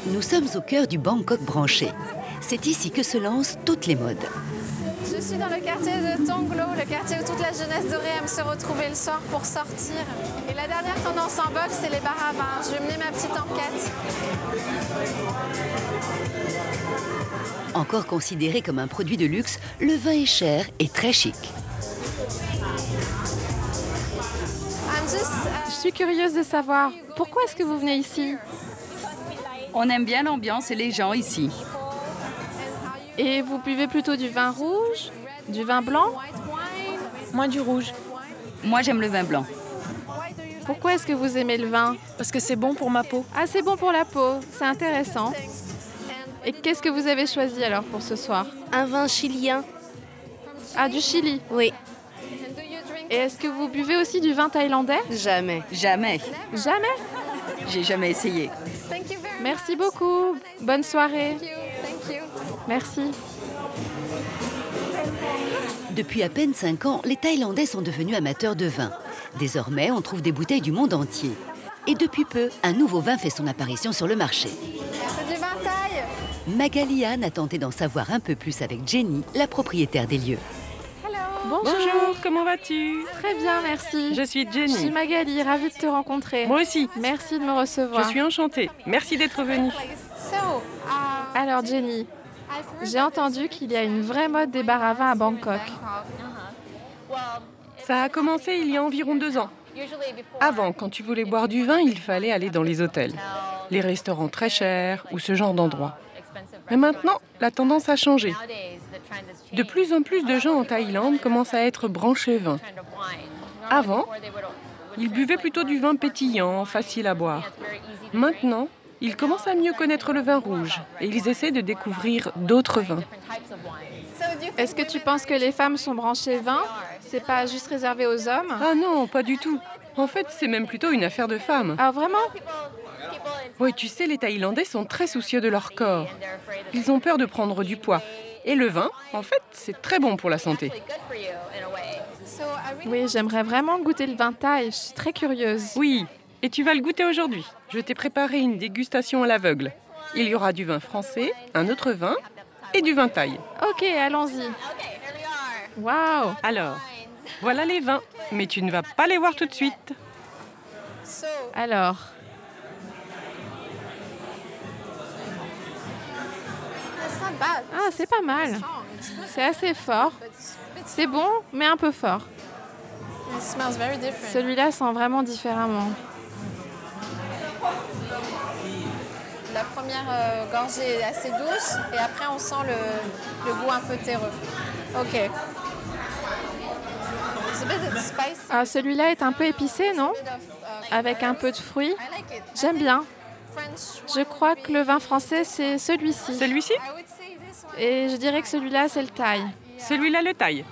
Nous sommes au cœur du Bangkok branché. C'est ici que se lancent toutes les modes. Je suis dans le quartier de Tonglo, le quartier où toute la jeunesse dorée aime se retrouver le soir pour sortir. Et la dernière tendance en boxe, c'est les bars à vin. Je vais mener ma petite enquête. Encore considéré comme un produit de luxe, le vin est cher et très chic. Je suis curieuse de savoir, pourquoi est-ce que vous venez ici? On aime bien l'ambiance et les gens ici. Et vous buvez plutôt du vin rouge, du vin blanc? Moi, du rouge. Moi, j'aime le vin blanc. Pourquoi est-ce que vous aimez le vin? Parce que c'est bon pour ma peau. Ah, c'est bon pour la peau, c'est intéressant. Et qu'est-ce que vous avez choisi alors pour ce soir? Un vin chilien. Ah, du Chili? Oui. Et est-ce que vous buvez aussi du vin thaïlandais? Jamais. Jamais. Jamais? J'ai jamais essayé. Merci beaucoup. Bonne soirée. Merci. Depuis à peine 5 ans, les Thaïlandais sont devenus amateurs de vin. Désormais, on trouve des bouteilles du monde entier. Et depuis peu, un nouveau vin fait son apparition sur le marché. C'est du vin thaï. Magali Anne a tenté d'en savoir un peu plus avec Jenny, la propriétaire des lieux. Bonjour, comment vas-tu? Très bien, merci. Je suis Je Jenny. suis Magali, ravie de te rencontrer. Moi aussi. Merci de me recevoir. Je suis enchantée. Merci d'être venue. Alors Jenny, j'ai entendu qu'il y a une vraie mode des bars à vin à Bangkok. Ça a commencé il y a environ 2 ans. Avant, quand tu voulais boire du vin, il fallait aller dans les hôtels, les restaurants très chers ou ce genre d'endroits. Mais maintenant, la tendance a changé. De plus en plus de gens en Thaïlande commencent à être branchés vin. Avant, ils buvaient plutôt du vin pétillant, facile à boire. Maintenant, ils commencent à mieux connaître le vin rouge et ils essaient de découvrir d'autres vins. Est-ce que tu penses que les femmes sont branchées vin? C'est pas juste réservé aux hommes? Ah non, pas du tout. En fait, c'est même plutôt une affaire de femmes. Ah vraiment? Oui, tu sais, les Thaïlandais sont très soucieux de leur corps. Ils ont peur de prendre du poids. Et le vin, en fait, c'est très bon pour la santé. Oui, j'aimerais vraiment goûter le vin thaï. Je suis très curieuse. Oui, et tu vas le goûter aujourd'hui. Je t'ai préparé une dégustation à l'aveugle. Il y aura du vin français, un autre vin et du vin thaï. Ok, allons-y. Waouh! Alors, voilà les vins, mais tu ne vas pas les voir tout de suite. Alors... Ah, c'est pas mal. C'est assez fort. C'est bon, mais un peu fort. Celui-là sent vraiment différemment. La première gorgée est assez douce et après on sent le goût un peu terreux. Ok. Ah, celui-là est un peu épicé, non? Avec un peu de fruits. J'aime bien. Je crois que le vin français, c'est celui-ci. Celui-ci? Et je dirais que celui-là, c'est le thaï. Celui-là, le thaï.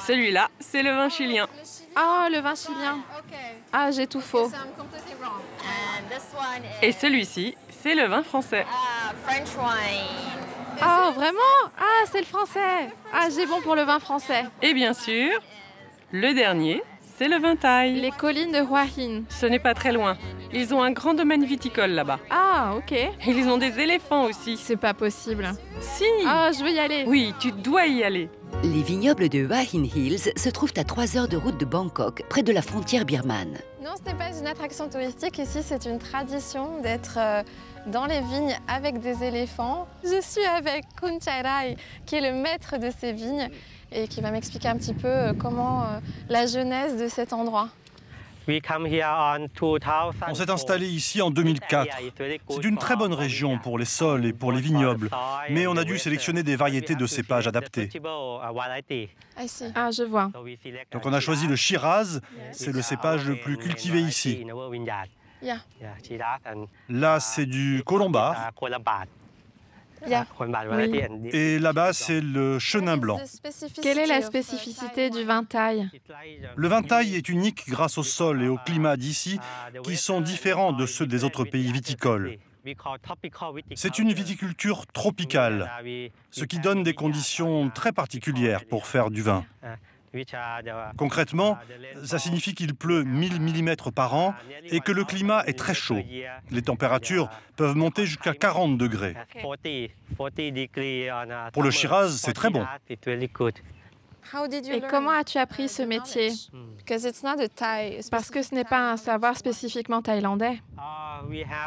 Celui-là, c'est le vin chilien. Ah, le vin chilien. Ah, j'ai tout faux. Et celui-ci, c'est le vin français. Ah, vraiment? Ah, c'est le français. Ah, j'ai bon pour le vin français. Et bien sûr, le dernier, c'est le vin thaï. Les collines de Hua Hin. Ce n'est pas très loin. Ils ont un grand domaine viticole là-bas. Ah, ok. Et ils ont des éléphants aussi. C'est pas possible. Si! Ah, je veux y aller. Oui, tu dois y aller. Les vignobles de Hua Hin Hills se trouvent à 3 heures de route de Bangkok, près de la frontière birmane. Non, ce n'est pas une attraction touristique. Ici, c'est une tradition d'être dans les vignes avec des éléphants. Je suis avec Kun Chairai, qui est le maître de ces vignes et qui va m'expliquer un petit peu comment la genèse de cet endroit. On s'est installé ici en 2004. C'est une très bonne région pour les sols et pour les vignobles, mais on a dû sélectionner des variétés de cépages adaptés. Ah, je vois. Donc on a choisi le Shiraz, c'est le cépage le plus cultivé ici. Là, c'est du Colombar. Oui. Et là-bas, c'est le chenin blanc. Quelle est la spécificité du vin thaï? Le vin thaï est unique grâce au sol et au climat d'ici, qui sont différents de ceux des autres pays viticoles. C'est une viticulture tropicale, ce qui donne des conditions très particulières pour faire du vin. Concrètement, ça signifie qu'il pleut 1000 mm par an et que le climat est très chaud. Les températures peuvent monter jusqu'à 40 degrés. Pour le Shiraz, c'est très bon. Et comment as-tu appris ce métier? Parce que ce n'est pas un savoir spécifiquement thaïlandais.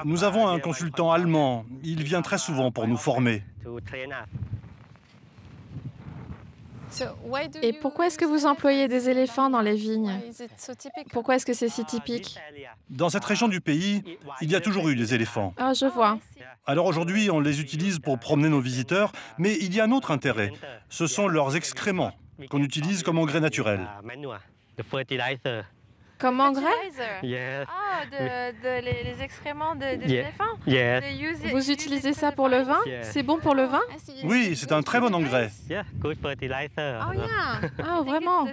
Nous avons un consultant allemand. Il vient très souvent pour nous former. Et pourquoi est-ce que vous employez des éléphants dans les vignes? Pourquoi est-ce que c'est si typique? Dans cette région du pays, il y a toujours eu des éléphants. Oh, je vois. Alors aujourd'hui, on les utilise pour promener nos visiteurs, mais il y a un autre intérêt. Ce sont leurs excréments qu'on utilise comme engrais naturel. Comme engrais? Les excréments des éléphants? Vous utilisez ça pour le vin? C'est bon pour le vin? Oui, c'est un très bon engrais. Ah, vraiment?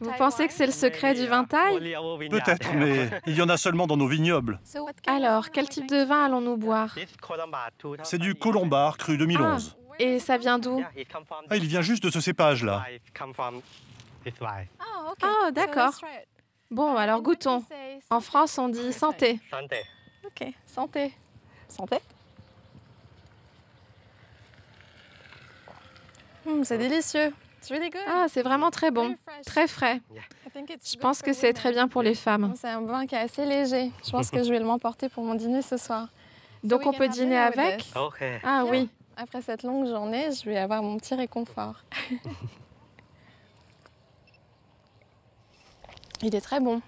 Vous pensez que c'est le secret du vin thaï? Peut-être, mais il y en a seulement dans nos vignobles. Alors, quel type de vin allons-nous boire? C'est du Colombard cru 2011. Et ça vient d'où? Ah, il vient juste de ce cépage-là. Oh, d'accord. Bon, alors goûtons. En France, on dit santé. Ok, santé. Santé. C'est délicieux. Ah, c'est vraiment très bon. Très frais. Je pense que c'est très bien pour les femmes. C'est un vin qui est assez léger. Je pense que je vais m'emporter pour mon dîner ce soir. Donc on peut dîner avec? Ah oui. Après cette longue journée, je vais avoir mon petit réconfort. Il est très bon.